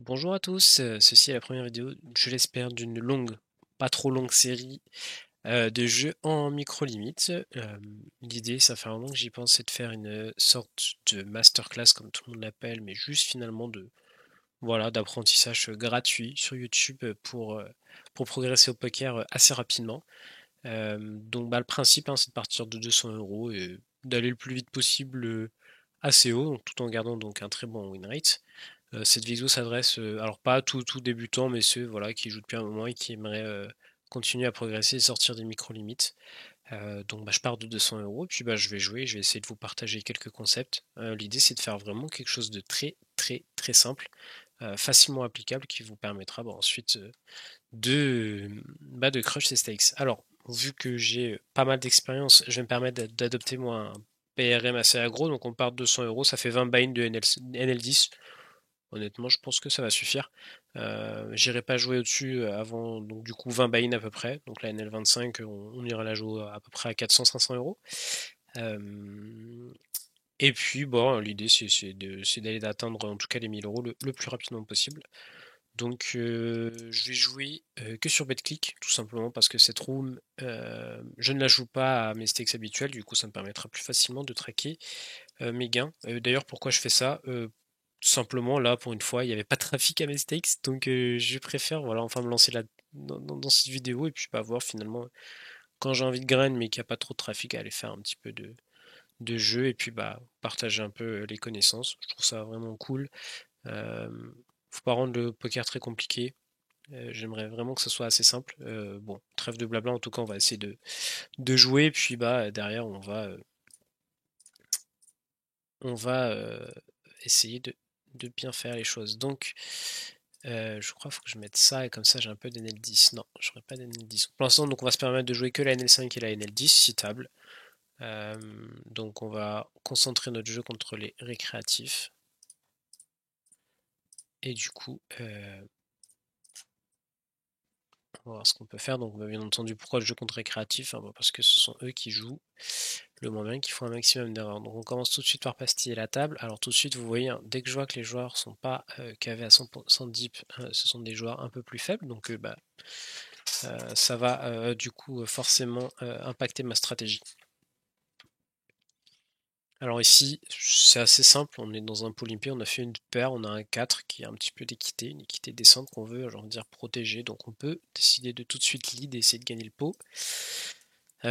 Bonjour à tous, ceci est la première vidéo, je l'espère, d'une longue, pas trop longue série de jeux en micro-limites. L'idée, ça fait un moment que j'y pense, c'est de faire une sorte de masterclass, comme tout le monde l'appelle, mais juste finalement voilà, d'apprentissage gratuit sur YouTube pour progresser au poker assez rapidement. Donc bah, le principe, hein, c'est de partir de 200 € et d'aller le plus vite possible assez haut, donc, tout en gardant donc un très bon win rate. Cette vidéo s'adresse, alors pas à tout débutant, mais ceux voilà, qui jouent depuis un moment et qui aimeraient continuer à progresser et sortir des micro-limites. Donc bah, je pars de 200 € et puis bah, je vais jouer, je vais essayer de vous partager quelques concepts. L'idée c'est de faire vraiment quelque chose de très très très simple, facilement applicable, qui vous permettra bah, ensuite de crush ces stakes. Alors, vu que j'ai pas mal d'expérience, je vais me permettre d'adopter moi un PRM assez aggro, donc on part de 200 €, ça fait 20 buy-in de NL10. Honnêtement, je pense que ça va suffire. J'irai pas jouer au-dessus avant, donc du coup 20 buy-in à peu près. Donc la NL25, on ira la jouer à peu près à 400-500 €. Euh, et puis bon, l'idée c'est d'aller d'atteindre en tout cas les 1000 € le plus rapidement possible. Donc je vais jouer que sur BetClick, tout simplement parce que cette room, je ne la joue pas à mes stakes habituels, du coup ça me permettra plus facilement de traquer mes gains. D'ailleurs, pourquoi je fais ça? Tout simplement, là, pour une fois, il n'y avait pas de trafic à mes stakes, donc je préfère, voilà, enfin me lancer là dans cette vidéo et puis pas voir finalement quand j'ai envie de graine mais qu'il n'y a pas trop de trafic, à aller faire un petit peu de jeu et puis bah partager un peu les connaissances. Je trouve ça vraiment cool. Euh, Faut pas rendre le poker très compliqué. J'aimerais vraiment que ce soit assez simple. Bon, trêve de blabla, en tout cas, on va essayer de jouer, puis bah derrière on va essayer de bien faire les choses. Donc, je crois qu'il faut que je mette ça, et comme ça j'ai un peu d'NL10. Non, je n'aurai pas d'NL10. Pour l'instant, donc on va se permettre de jouer que la NL5 et la NL10, si table. Euh, donc on va concentrer notre jeu contre les récréatifs. Et du coup, on va voir ce qu'on peut faire. Donc bien entendu, pourquoi le jeu contre récréatif, hein, parce que ce sont eux qui jouent le moins bien, qui font un maximum d'erreurs. Donc on commence tout de suite par pastiller la table. Alors tout de suite, vous voyez, hein, dès que je vois que les joueurs sont pas KV à 100% de deep, ce sont des joueurs un peu plus faibles. Donc bah, ça va du coup forcément impacter ma stratégie. Alors ici, c'est assez simple, on est dans un pool impé, on a fait une paire, on a un 4 qui est un petit peu d'équité, une équité descente qu'on veut, genre dire protéger, donc on peut décider de tout de suite lead et essayer de gagner le pot.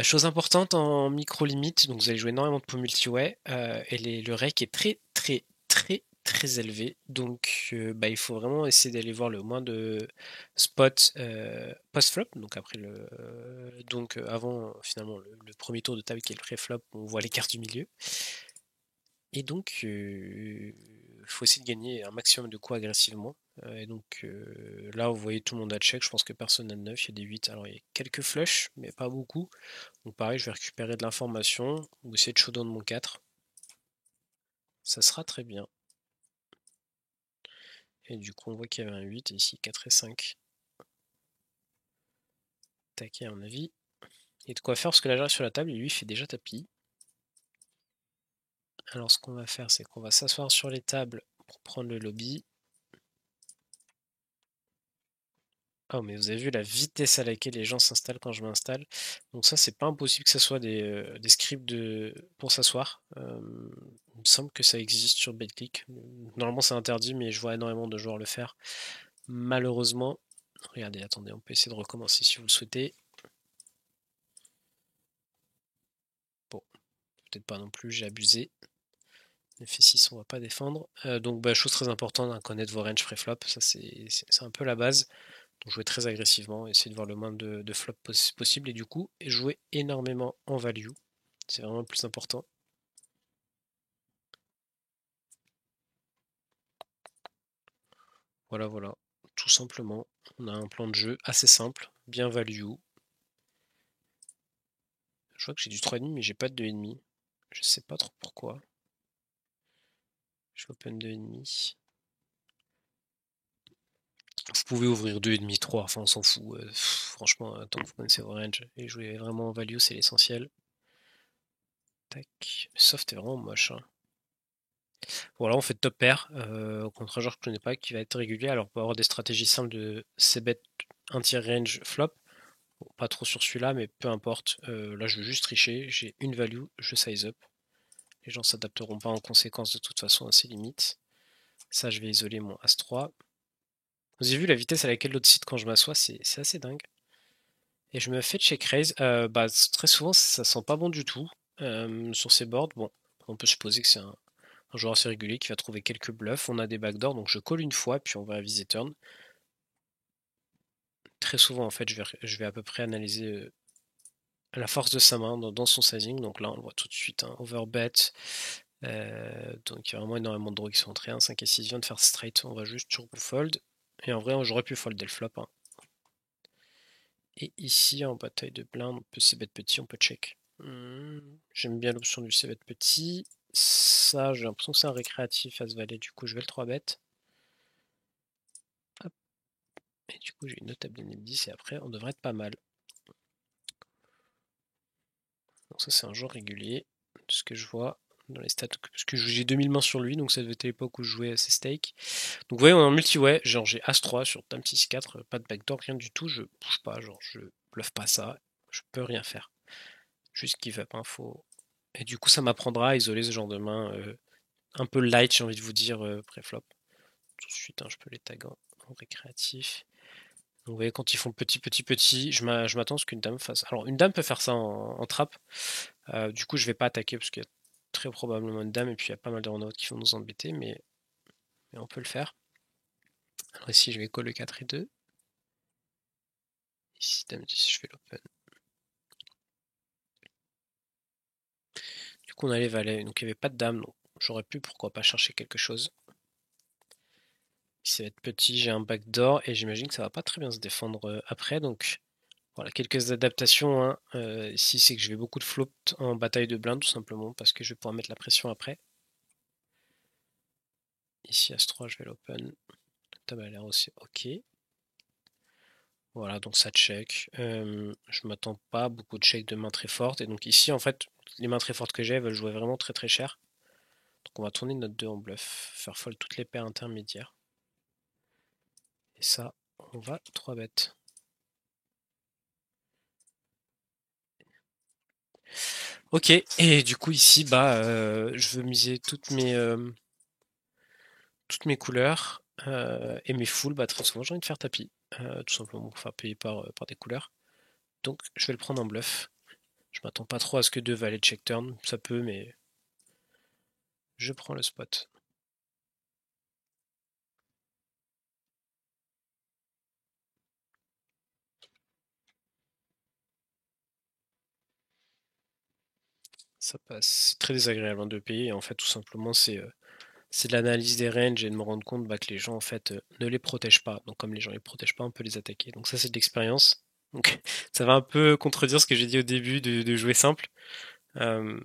Chose importante en micro-limite, donc vous allez jouer énormément de pots multi-way, et le rec est très très très très élevé, donc bah, il faut vraiment essayer d'aller voir le moins de spots post-flop, donc après donc avant finalement le premier tour de table qui est le pré-flop, on voit les cartes du milieu, et donc il faut essayer de gagner un maximum de coups agressivement. Et donc là, vous voyez tout le monde a check, je pense que personne n'a de 9, il y a des 8, alors il y a quelques flushs, mais pas beaucoup. Donc pareil, je vais récupérer de l'information ou essayer de showdown mon 4. Ça sera très bien. Et du coup, on voit qu'il y avait un 8 et ici 4 et 5. Taquet à mon avis. Et de quoi faire parce que là, sur la table, lui, il fait déjà tapis. Alors ce qu'on va faire, c'est qu'on va s'asseoir sur les tables pour prendre le lobby. Oh, mais vous avez vu la vitesse à laquelle les gens s'installent quand je m'installe. Donc ça, c'est pas impossible que ce soit des scripts pour s'asseoir. Il me semble que ça existe sur BetClick. Normalement, c'est interdit, mais je vois énormément de joueurs le faire. Malheureusement, regardez, attendez, on peut essayer de recommencer si vous le souhaitez. Bon, peut-être pas non plus, j'ai abusé. F6, on va pas défendre. Donc, bah, chose très importante, hein, connaître vos ranges pré-flop, ça c'est un peu la base. Donc, jouer très agressivement, essayer de voir le moins de flops possible et du coup, jouer énormément en value. C'est vraiment le plus important. Voilà, voilà. Tout simplement, on a un plan de jeu assez simple, bien value. Je vois que j'ai du 3,5, mais j'ai pas de 2,5. Je sais pas trop pourquoi. Je vais open 2,5. Vous pouvez ouvrir 2,5, 3, enfin on s'en fout. Franchement, tant que vous connaissez vos ranges et jouer vraiment en value, c'est l'essentiel. Tac. Le soft est vraiment moche, hein. Voilà, on fait top pair contre un joueur que je connais pas qui va être régulier. Alors, on peut avoir des stratégies simples de c-bet anti-range flop. Bon, pas trop sur celui-là, mais peu importe. Là, je veux juste tricher. J'ai une value, je size up. Les gens s'adapteront pas en conséquence de toute façon à ces limites. Ça, je vais isoler mon As-3. Vous avez vu la vitesse à laquelle l'autre site quand je m'assois, c'est assez dingue. Et je me fais check raise. Bah, très souvent, ça sent pas bon du tout sur ces boards. Bon, on peut supposer que c'est un joueur assez régulier qui va trouver quelques bluffs. On a des backdoors, donc je call une fois, puis on va réviser turn. Très souvent, en fait, je vais à peu près analyser la force de sa main dans son sizing. Donc là, on le voit tout de suite. Hein, overbet. Donc il y a vraiment énormément de draws qui sont entrés. 5 et 6 vient de faire straight. On va juste turbo fold. Et en vrai, j'aurais pu fold dès le flop. Hein. Et ici, en bataille de blind, on peut c-bet petit, on peut check. J'aime bien l'option du c-bet petit. Ça, j'ai l'impression que c'est un récréatif as valet. Du coup, je vais le 3-bet. Hop. Et du coup, j'ai une notable de 10 et après, on devrait être pas mal. Donc ça, c'est un joueur régulier, de ce que je vois dans les stats. Parce que j'ai 2000 mains sur lui, donc ça devait être l'époque où je jouais à ses stakes. Donc vous voyez, on est en multi-way, genre j'ai As-3 sur Dame 6-4, pas de backdoor, rien du tout, je bouge pas, genre je bluffe pas ça, je peux rien faire. Juste give up info. Et du coup, ça m'apprendra à isoler ce genre de main un peu light, j'ai envie de vous dire, pré-flop. Tout de suite, hein, je peux les taguer en récréatif. Donc vous voyez, quand ils font petit, petit, petit, je m'attends à ce qu'une dame fasse. Alors, une dame peut faire ça en trap. Du coup, je vais pas attaquer parce qu'il y a très probablement une dame et puis il y a pas mal de run-out qui vont nous embêter, mais on peut le faire. Alors ici, je vais call le 4 et 2. Ici, dame 10, je fais l'open. Du coup, on a les valets, donc il n'y avait pas de dame, donc j'aurais pu, pourquoi pas, chercher quelque chose. Ça va être petit, j'ai un backdoor et j'imagine que ça va pas très bien se défendre après, donc voilà, quelques adaptations. Hein. Ici, c'est que je vais beaucoup de flop en bataille de blind, tout simplement, parce que je vais pouvoir mettre la pression après. Ici, As-3, je vais l'open. Table a l'air aussi ok. Voilà, donc ça check. Je m'attends pas à beaucoup de checks de main très fortes. Et donc ici, en fait, les mains très fortes que j'ai veulent jouer vraiment très très cher. Donc on va tourner notre 2 en bluff, faire fold toutes les paires intermédiaires. Et ça, on va 3 bêtes. Ok, et du coup ici, bah, je veux miser toutes mes couleurs et mes fulls. Bah, très souvent, j'ai envie de faire tapis, tout simplement, enfin payer par des couleurs. Donc je vais le prendre en bluff. Je m'attends pas trop à ce que 2 valets check turn, ça peut, mais je prends le spot. Ça passe. C'est très désagréable hein, de payer. Et en fait, tout simplement, c'est de l'analyse des ranges et de me rendre compte bah, que les gens en fait ne les protègent pas. Donc comme les gens les protègent pas, on peut les attaquer. Donc ça, c'est de l'expérience. Donc ça va un peu contredire ce que j'ai dit au début de jouer simple. Euh,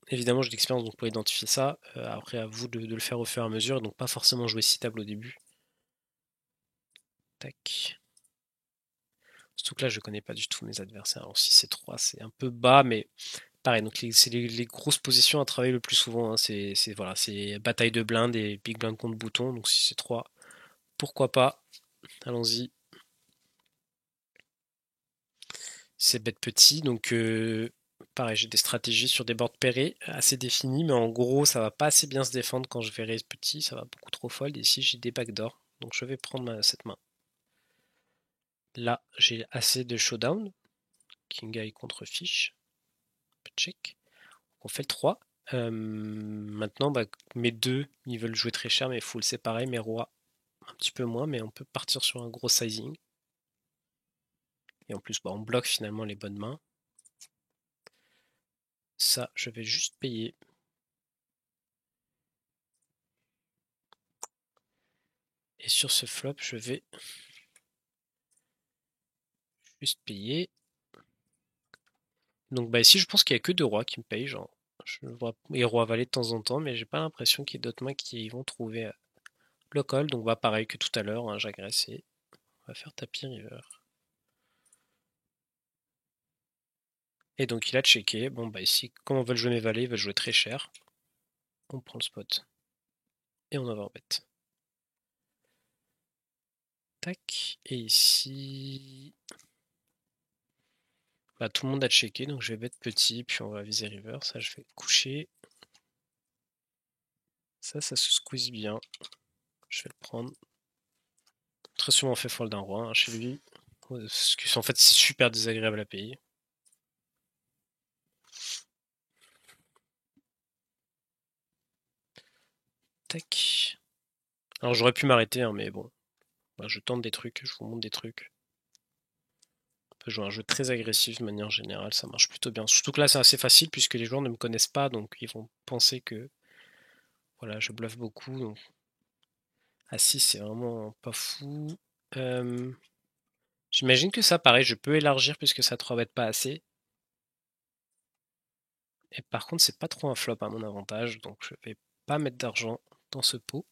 Évidemment, j'ai de l'expérience donc pour identifier ça. Après, à vous de le faire au fur et à mesure. Et donc pas forcément jouer 6 tables au début. Tac. Surtout que là, je connais pas du tout mes adversaires. Alors si c'est 3, c'est un peu bas, mais pareil, donc c'est les grosses positions à travailler le plus souvent. Hein. Voilà, c'est bataille de blindes et big blind contre bouton. Donc si c'est 3, pourquoi pas. Allons-y. C'est bête petit. Donc pareil, j'ai des stratégies sur des boards pairés assez définies. Mais en gros, ça va pas assez bien se défendre quand je vais raise petit. Ça va beaucoup trop fold. Et ici, j'ai des backdoors. Donc je vais prendre cette main. Là, j'ai assez de showdown. King Eye contre fiche. Check. On fait le 3. Maintenant, bah, mes deux, ils veulent jouer très cher, mais full c'est pareil, mes rois un petit peu moins, mais on peut partir sur un gros sizing. Et en plus, bah, on bloque finalement les bonnes mains. Ça, je vais juste payer. Et sur ce flop, je vais juste payer. Donc bah ici, je pense qu'il n'y a que deux rois qui me payent. Genre, je vois les rois valet de temps en temps, mais j'ai pas l'impression qu'il y ait d'autres mains qui vont trouver le call. Donc bah pareil que tout à l'heure, hein, j'agresse et on va faire tapis river. Et donc il a checké. Bon bah ici, comme on veut jouer mes valets, il veut jouer très cher. On prend le spot. et on overbet. Tac, et ici... Bah, tout le monde a checké, donc je vais bet petit, puis on va viser river. Ça, je vais coucher. Ça se squeeze bien. Je vais le prendre. Très souvent, on fait fold d'un roi hein, chez lui. Parce que, en fait, c'est super désagréable à payer. Tac. Alors, j'aurais pu m'arrêter, hein, mais bon. Bah, je tente des trucs, je vous montre des trucs. On peut jouer un jeu très agressif de manière générale, ça marche plutôt bien. Surtout que là, c'est assez facile puisque les joueurs ne me connaissent pas, donc ils vont penser que voilà, je bluffe beaucoup. Donc... Ah si, c'est vraiment pas fou. Euh, J'imagine que ça, pareil, je peux élargir puisque ça 3 bête pas assez. Et par contre, c'est pas trop un flop à mon avantage, donc je vais pas mettre d'argent dans ce pot.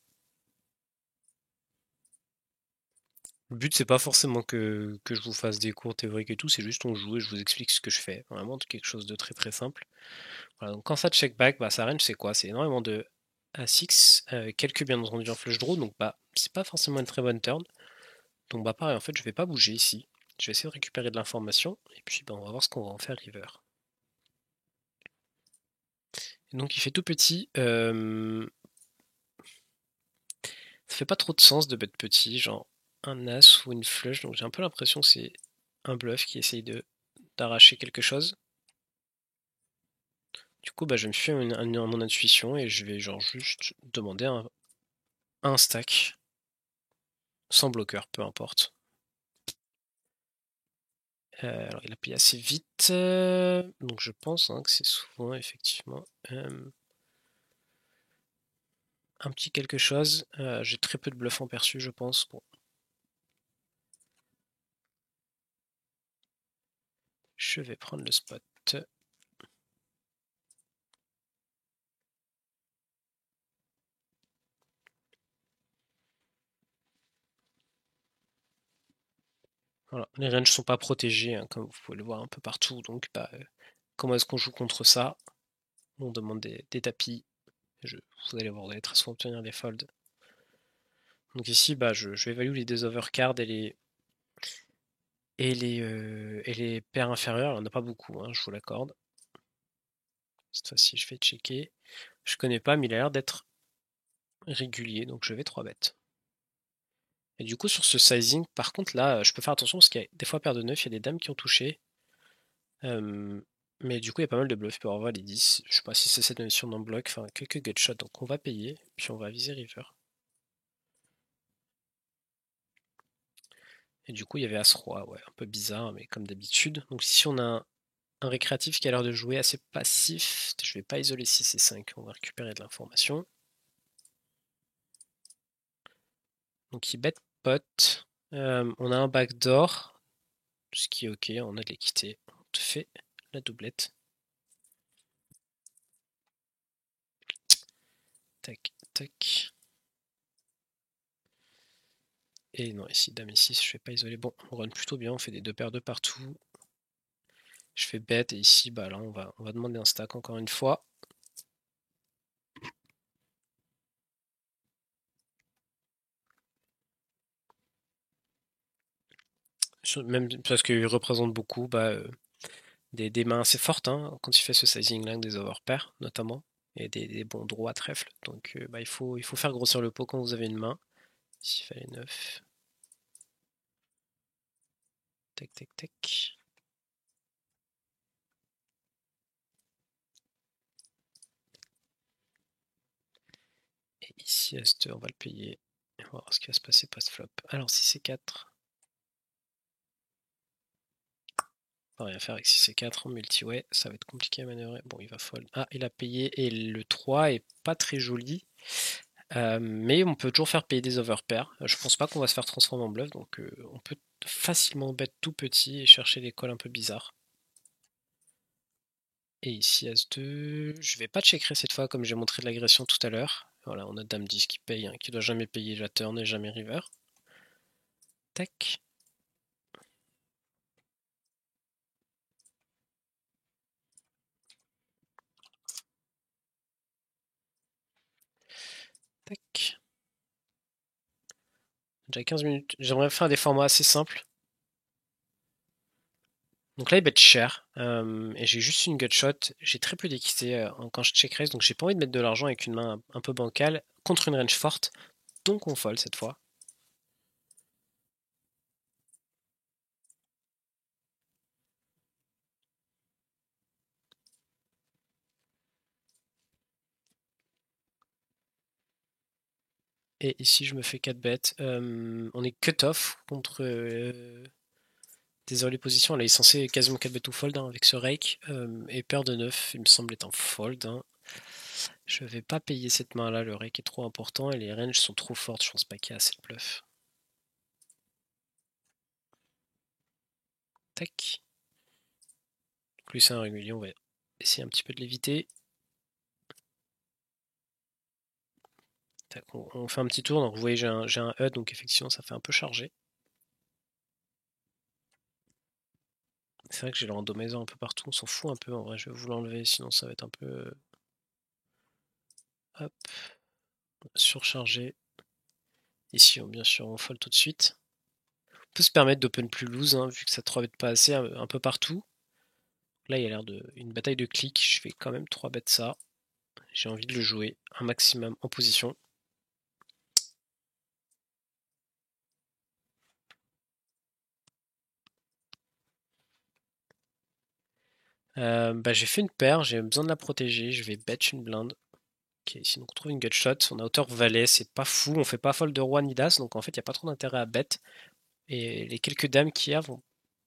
Le but, c'est pas forcément que je vous fasse des cours théoriques et tout, c'est juste on joue et je vous explique ce que je fais. Vraiment quelque chose de très très simple. Voilà, donc quand ça check back, bah, sa range c'est quoi? C'est énormément de A6, quelques bien entendu en flush draw, donc bah, c'est pas forcément une très bonne turn. Donc bah pareil, en fait, je vais pas bouger ici. Je vais essayer de récupérer de l'information, et puis bah, on va voir ce qu'on va en faire river. Et donc il fait tout petit. Ça fait pas trop de sens de bet petit, genre un as ou une flush, donc j'ai un peu l'impression que c'est un bluff qui essaye d'arracher quelque chose. Du coup, bah, je vais me fier à mon intuition et je vais genre juste demander un stack, sans bloqueur, peu importe. Alors, il a payé assez vite, donc je pense hein, que c'est souvent effectivement un petit quelque chose. J'ai très peu de bluff en perçu, je pense. Bon. Je vais prendre le spot. Voilà. Les ranges sont pas protégées, hein, comme vous pouvez le voir un peu partout, donc bah, comment est-ce qu'on joue contre ça? On demande des tapis. Vous allez voir, vous allez très souvent obtenir des folds. Donc ici, bah, je vais évaluer les deux overcards et les paires inférieures. Il n'y en a pas beaucoup, hein, je vous l'accorde. Cette fois-ci, je vais checker. Je connais pas, mais il a l'air d'être régulier, donc je vais 3 bêtes. Et du coup, sur ce sizing, par contre, là, je peux faire attention parce qu'il y a des fois paire de 9, il y a des dames qui ont touché. Mais du coup, il y a pas mal de bluffs pour avoir les 10. Je sais pas si c'est cette notion d'en bloc, enfin, quelques gutshots, donc on va payer, puis on va viser river. Et du coup, il y avait As-Roi, ouais, un peu bizarre, mais comme d'habitude. Donc si on a un récréatif qui a l'air de jouer assez passif, je vais pas isoler 6 et 5, on va récupérer de l'information. Donc il bet pot. On a un backdoor, ce qui est ok, on a de l'équité. On te fait la doublette. Tac, tac. Et non, ici, dame et 6, je vais pas isoler. Bon, on run plutôt bien, on fait des deux paires de partout. Je fais bet et ici, bah là, on va demander un stack encore une fois. Même parce qu'il représente beaucoup bah, des mains assez fortes hein, quand il fait ce sizing-là, des overpairs notamment, et des bons droits à trèfle. Donc bah, il faut faire grossir le pot quand vous avez une main. Ici, il fallait 9. Tac, tac, tac. Et ici, As2, on va le payer. On va voir ce qui va se passer post-flop. Alors, si c'est 4. On va rien faire avec 6 et 4 en multi-way. Ça va être compliqué à manœuvrer. Bon, il va fold. Ah, il a payé. Et le 3 est pas très joli. Mais on peut toujours faire payer des overpairs. Je pense pas qu'on va se faire transformer en bluff. Donc, on peut facilement bet tout petit et chercher des calls un peu bizarres. Et ici, As2. Je vais pas checkerer cette fois comme j'ai montré de l'agression tout à l'heure. Voilà, on a Dame 10 qui paye, hein, qui doit jamais payer la turn et jamais river. Tac. Tac. Déjà 15 minutes. J'aimerais faire des formats assez simples. Donc là, il bet cher. Et j'ai juste une gutshot. J'ai très peu d'équité quand je check raise. Donc j'ai pas envie de mettre de l'argent avec une main un peu bancale contre une range forte. Donc on fold cette fois. Et ici, je me fais 4 bêtes. On est cut-off contre des early positions. Là, il est censé quasiment 4 bêtes ou fold hein, avec ce rake. Et paire de 9, il me semble, est en fold. Hein. Je vais pas payer cette main-là. Le rake est trop important et les ranges sont trop fortes. Je pense pas qu'il y a assez de bluff. Tac. Donc lui, c'est un régulier. On va essayer un petit peu de l'éviter. On fait un petit tour. Donc vous voyez, j'ai un HUD. Donc effectivement, ça fait un peu chargé. C'est vrai que j'ai le randomizer un peu partout. On s'en fout un peu. En vrai, je vais vous l'enlever. Sinon, ça va être un peu. Hop. Surchargé. Ici, bien sûr, on fold tout de suite. On peut se permettre d'open plus loose, hein, vu que ça 3 bet pas assez un peu partout. Là, il y a l'air d'une bataille de clics. Je vais quand même 3 bet ça. J'ai envie de le jouer un maximum en position. J'ai fait une paire, j'ai besoin de la protéger. Je vais bet une blinde. Ok, sinon on trouve une gutshot. On a hauteur valet, c'est pas fou. On fait pas fold de roi ni d'as, donc en fait, il n'y a pas trop d'intérêt à bet. Et les quelques dames qu'il y a vont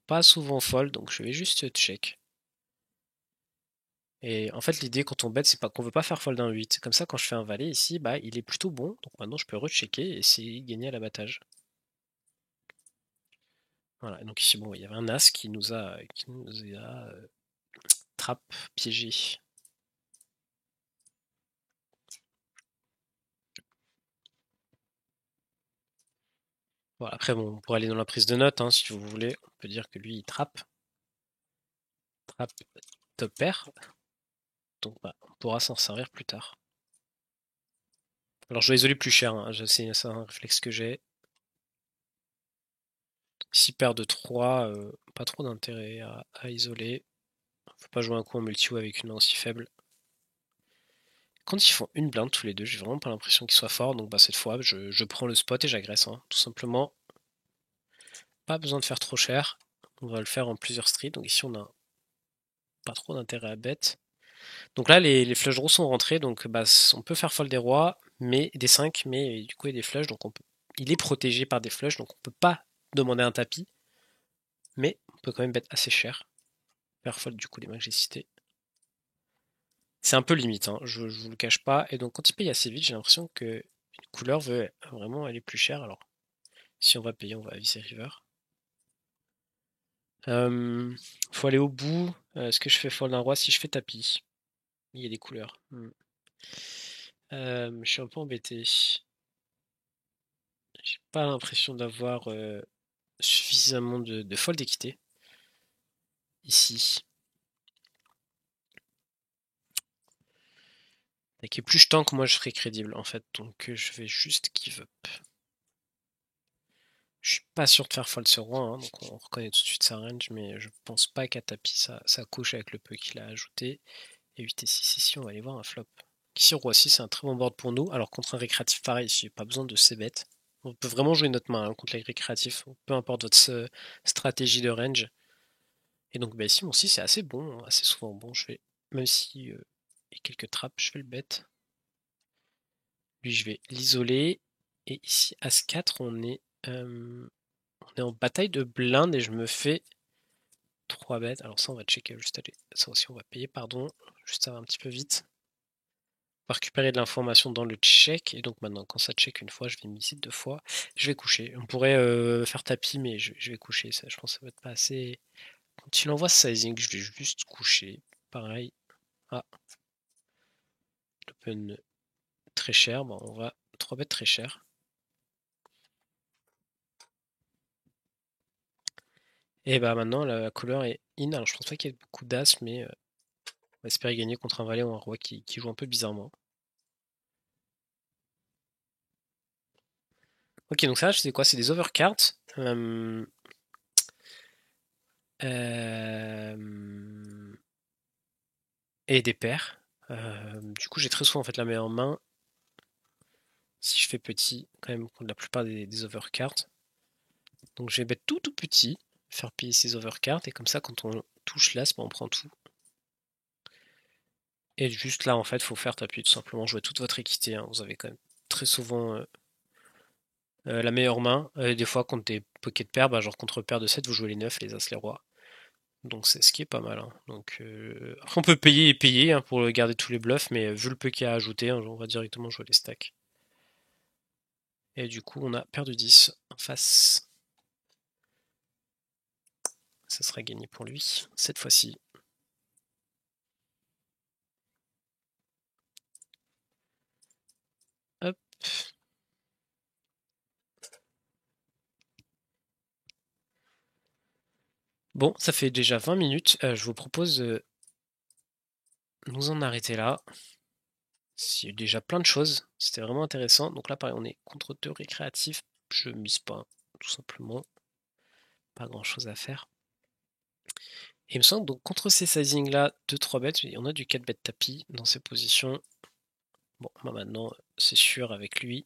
pas souvent fold, donc je vais juste check. Et en fait, l'idée quand on bet, c'est pas qu'on veut pas faire fold un 8. Comme ça, quand je fais un valet ici, il est plutôt bon. Donc maintenant, je peux rechecker et essayer de gagner à l'abattage. Voilà, donc ici, bon, il y avait un as qui nous a trap piégé. Voilà, après, bon, pour aller dans la prise de notes, hein, si vous voulez, on peut dire que lui, il trappe. Trappe top pair. Donc, on pourra s'en servir plus tard. Alors, je dois isoler plus cher, hein, c'est un réflexe que j'ai. Ici, paire de 3, pas trop d'intérêt à isoler. Faut pas jouer un coup en multi ou avec une main aussi faible. Quand ils font une blinde tous les deux, j'ai vraiment pas l'impression qu'ils soient forts. Donc cette fois, je prends le spot et j'agresse. Hein, tout simplement. Pas besoin de faire trop cher. On va le faire en plusieurs streets. Donc ici, on a pas trop d'intérêt à bet. Donc là, les flush draws sont rentrés. Donc on peut faire fold des rois, mais des 5, mais du coup, il y a des flush. Donc il est protégé par des flush. Donc on peut pas demander un tapis. Mais on peut quand même bet assez cher. Faire fold du coup les mains que j'ai cités. C'est un peu limite, hein, je vous le cache pas. Et donc quand il paye assez vite, j'ai l'impression que une couleur veut vraiment aller plus cher. Alors si on va payer, on va aviser river. Faut aller au bout. Est-ce que je fais fold un roi si je fais tapis? Il y a des couleurs. Je suis un peu embêté. J'ai pas l'impression d'avoir suffisamment de fold d'équité ici. Et plus je tank, moi je serai crédible en fait. Donc je vais juste give up. Je suis pas sûr de faire fold ce roi, hein, donc on reconnaît tout de suite sa range, mais je pense pas qu'à tapis ça couche avec le peu qu'il a ajouté. Et 8 et 6 ici, on va aller voir un flop. Ici, roi 6, c'est un très bon board pour nous. Alors contre un récréatif pareil, ici, pas besoin de ces bêtes. On peut vraiment jouer notre main hein, contre les récréatifs, peu importe votre stratégie de range. Et donc ici, mon 6 c'est assez bon, hein, assez souvent bon. Je vais, même si il y a quelques trappes, je fais le bet. Lui, je vais l'isoler. Et ici, As-4, on est en bataille de blinde et je me fais 3 bêtes. Alors ça, on va checker juste aller. Ça aussi, on va payer, pardon. Juste ça va un petit peu vite. On va récupérer de l'information dans le check. Et donc maintenant, quand ça check une fois, je vais miser 2 fois. Je vais coucher. On pourrait faire tapis, mais je vais coucher. Ça, je pense que ça va être pas assez. Quand il envoie sizing, je vais juste coucher. Pareil. Ah, l'open très cher. Bon, on va 3 bêtes très cher. Et maintenant, la couleur est in. Alors, je pense pas qu'il y ait beaucoup d'as, mais on va espérer gagner contre un valet ou un roi qui joue un peu bizarrement. Ok, donc ça, c'est quoi? C'est des overcards. Euh, euh, et des paires. Du coup, j'ai très souvent en fait la meilleure main. Si je fais petit, quand même, contre la plupart des overcards. Donc je vais mettre tout petit, faire payer ces overcards, et comme ça, quand on touche l'as, on prend tout. Et juste là, en fait, faut faire tapis, tout simplement, jouer toute votre équité. Hein. Vous avez quand même très souvent la meilleure main. Des fois, contre des pocket pairs, bah, genre contre paire de 7, vous jouez les 9, les as, les rois. Donc c'est ce qui est pas mal. Hein. Donc, après, on peut payer et payer hein, pour garder tous les bluffs, mais vu le peu qu'il y a à ajouter, hein, on va directement jouer les stacks. Et du coup, on a paire de 10 en face. Ça sera gagné pour lui, cette fois-ci. Hop. Bon, ça fait déjà 20 minutes. Je vous propose de nous en arrêter là. Il y a eu déjà plein de choses. C'était vraiment intéressant. Donc là, pareil, on est contre deux récréatifs. Je mise pas, tout simplement. Pas grand-chose à faire. Et il me semble donc contre ces sizing-là, 2-3 bêtes, on a du 4 bêtes tapis dans ces positions. Bon, bah maintenant, c'est sûr avec lui.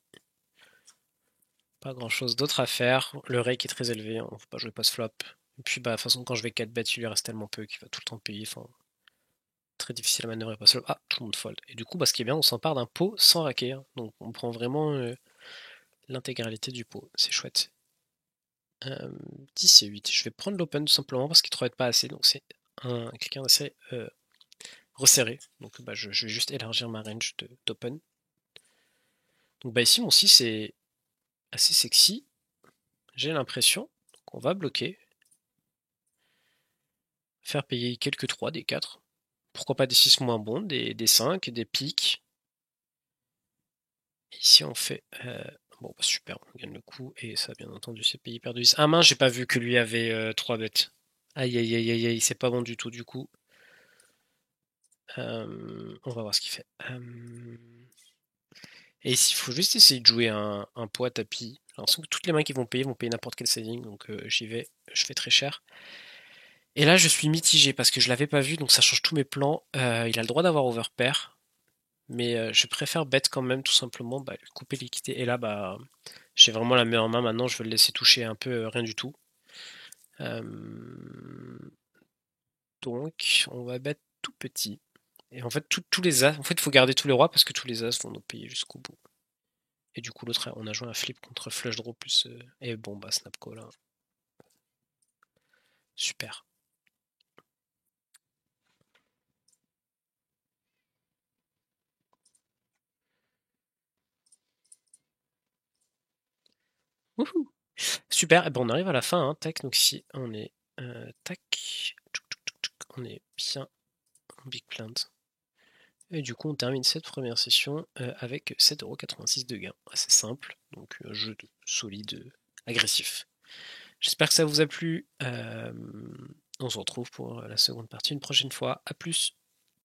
Pas grand-chose d'autre à faire. Le rake est très élevé, on ne faut pas jouer post-flop. Et puis, bah, de toute façon, quand je vais 4 bêtes, il lui reste tellement peu qu'il va tout le temps payer. Enfin, très difficile à manœuvrer post-flop. Ah, tout le monde fold. Et du coup, bah, ce qui est bien, on s'empare d'un pot sans raquer. Hein. Donc, on prend vraiment l'intégralité du pot. C'est chouette. 10 et 8. Je vais prendre l'open tout simplement parce qu'il ne être pas assez. Donc, c'est quelqu'un d'assez resserré. Donc, bah, je vais juste élargir ma range d'open. Donc, bah, ici, mon 6 est assez sexy. J'ai l'impression. Donc, on va bloquer. Faire payer quelques 3, des 4. Pourquoi pas des 6 moins bons, des 5, des piques. Et ici on fait... bon bah super, on gagne le coup. Et ça bien entendu c'est payé perdu 10. Ah mince, j'ai pas vu que lui avait 3 bêtes. Aïe aïe aïe aïe aïe, c'est pas bon du tout du coup. On va voir ce qu'il fait. Et ici il faut juste essayer de jouer un pot à tapis. Alors que toutes les mains qui vont payer n'importe quel saving. Donc j'y vais, je fais très cher. Et là je suis mitigé parce que je l'avais pas vu, donc ça change tous mes plans. Il a le droit d'avoir overpair. Mais je préfère bet quand même, tout simplement, bah, lui couper l'équité. Et là, bah, j'ai vraiment la meilleure main maintenant, je vais le laisser toucher un peu rien du tout. Euh, donc, on va bet tout petit. Et en fait, tous les as, en fait, il faut garder tous les rois parce que tous les as vont nous payer jusqu'au bout. Et du coup, l'autre, on a joué un flip contre flush draw plus. Et bon, bah, snap call. Hein. Super. Wouhou. Super. Et ben, on arrive à la fin. Hein. Tac. Donc, ici, on est. Tac. On est bien en big blind. Et du coup, on termine cette première session avec 7,86€ de gain. Assez simple, donc un jeu solide, agressif. J'espère que ça vous a plu. On se retrouve pour la seconde partie une prochaine fois. A plus!